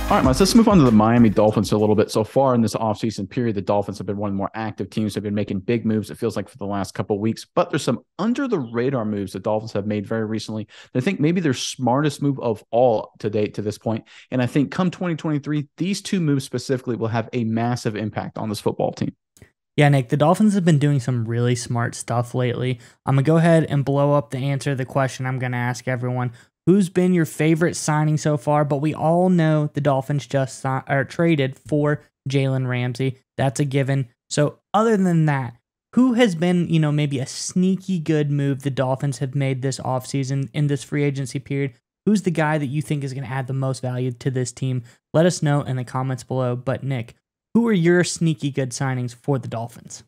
All right, Miles, let's move on to the Miami Dolphins a little bit. So far in this offseason period, the Dolphins have been one of the more active teams. They've been making big moves, it feels like, for the last couple of weeks. But there's some under-the-radar moves the Dolphins have made very recently. I think maybe their smartest move of all to date to this point. And I think come 2023, these two moves specifically will have a massive impact on this football team. Yeah, Nick, the Dolphins have been doing some really smart stuff lately. I'm going to go ahead and blow up the answer to the question I'm going to ask everyone. Who's been your favorite signing so far? But we all know the Dolphins just traded for Jalen Ramsey. That's a given. So other than that, who has been, maybe a sneaky good move the Dolphins have made this offseason in this free agency period? Who's the guy that you think is going to add the most value to this team? Let us know in the comments below. But Nick, who are your sneaky good signings for the Dolphins?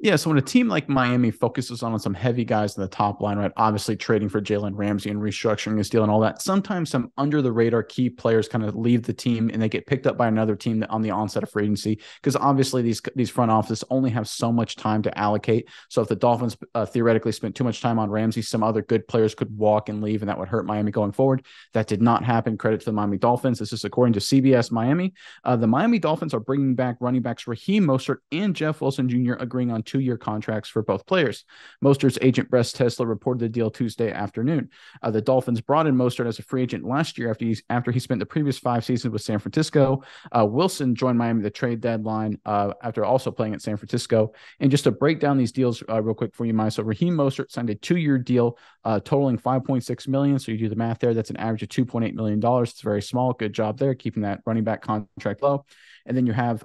Yeah, so when a team like Miami focuses on some heavy guys in the top line, right, obviously trading for Jalen Ramsey and restructuring his deal and all that, sometimes some under-the-radar key players kind of leave the team and they get picked up by another team on the onset of free agency because obviously these front offices only have so much time to allocate. So if the Dolphins theoretically spent too much time on Ramsey, some other good players could walk and leave, and that would hurt Miami going forward. That did not happen. Credit to the Miami Dolphins. This is according to CBS Miami. The Miami Dolphins are bringing back running backs Raheem Mostert and Jeff Wilson Jr. agreeing on 2-year contracts for both players. Mostert's agent Bress Tesla reported the deal Tuesday afternoon. The Dolphins brought in Mostert as a free agent last year after he spent the previous 5 seasons with San Francisco. Wilson joined Miami at the trade deadline after also playing at San Francisco. And just to break down these deals real quick for you, Mike. So Raheem Mostert signed a 2-year deal totaling $5.6 million. So you do the math there. That's an average of $2.8 million. It's very small. Good job there, keeping that running back contract low. And then you have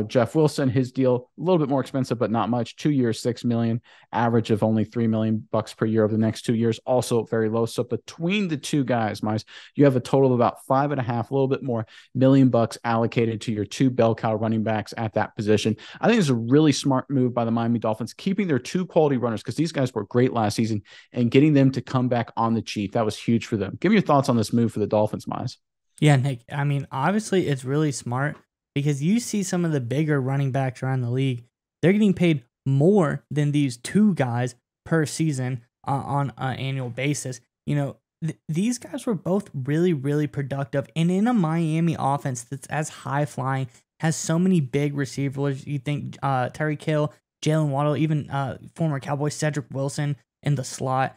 Jeff Wilson, his deal a little bit more expensive, but not much. 2 years, $6 million, average of only $3 million per year over the next 2 years. Also very low. So between the two guys, Miles, you have a total of about $5.5, a little bit more million allocated to your two bell cow running backs at that position. I think it's a really smart move by the Miami Dolphins, keeping their two quality runners because these guys were great last season and getting them to come back on the cheap. That was huge for them. Give me your thoughts on this move for the Dolphins, Miles. Yeah, Nick, I mean, obviously it's really smart because you see some of the bigger running backs around the league, they're getting paid more than these two guys per season on an annual basis. These guys were both really, really productive. And in a Miami offense that's as high-flying, has so many big receivers, you think Tyreek Hill, Jalen Waddle, even former Cowboy Cedric Wilson in the slot.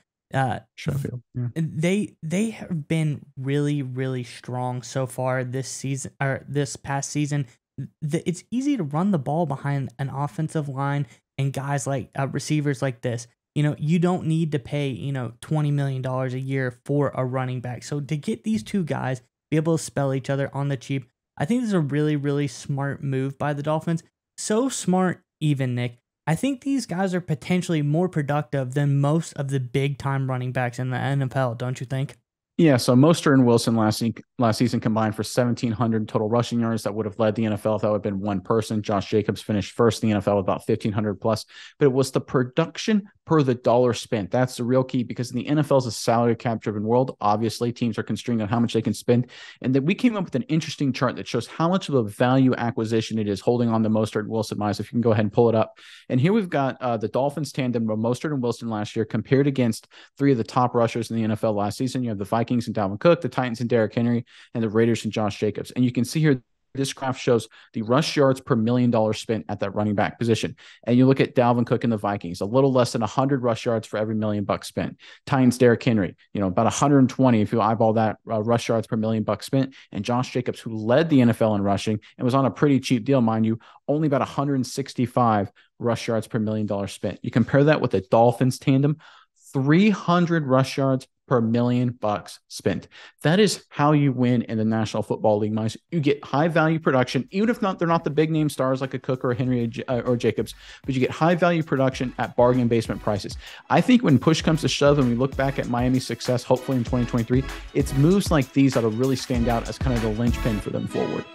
Sheffield. Yeah. They have been really, really strong so far this season or this past season. It's easy to run the ball behind an offensive line and guys like receivers like this. You don't need to pay $20 million a year for a running back. So to get these two guys be able to spell each other on the cheap, I think this is a really, really smart move by the Dolphins. So smart, even, Nick. I think these guys are potentially more productive than most of the big-time running backs in the NFL, don't you think? Yeah, so Mostert and Wilson last season combined for 1,700 total rushing yards. That would have led the NFL if that would have been one person. Josh Jacobs finished first in the NFL with about 1,500 plus. But it was the production per the dollar spent. That's the real key because in the NFL is a salary cap driven world. Obviously, teams are constrained on how much they can spend. And then we came up with an interesting chart that shows how much of a value acquisition it is holding on to Mostert and Wilson. Miles, if you can go ahead and pull it up. And here we've got the Dolphins tandem of Mostert and Wilson last year compared against 3 of the top rushers in the NFL last season. You have the Vikings and Dalvin Cook, the Titans and Derrick Henry, and the Raiders and Josh Jacobs. And you can see here, this graph shows the rush yards per $1 million spent at that running back position. And you look at Dalvin Cook and the Vikings, a little less than 100 rush yards for every $1 million spent. Titans, Derrick Henry, about 120 if you eyeball that rush yards per $1 million spent. And Josh Jacobs, who led the NFL in rushing and was on a pretty cheap deal, mind you, only about 165 rush yards per $1 million spent. You compare that with the Dolphins tandem, 300 rush yards per $1 million spent. That is how you win in the National Football League, Miles. You get high value production, even if they're not the big name stars like a Cook or a Henry or Jacobs, but you get high value production at bargain basement prices. I think when push comes to shove and we look back at Miami's success, hopefully in 2023, it's moves like these that'll really stand out as kind of the linchpin for them forward.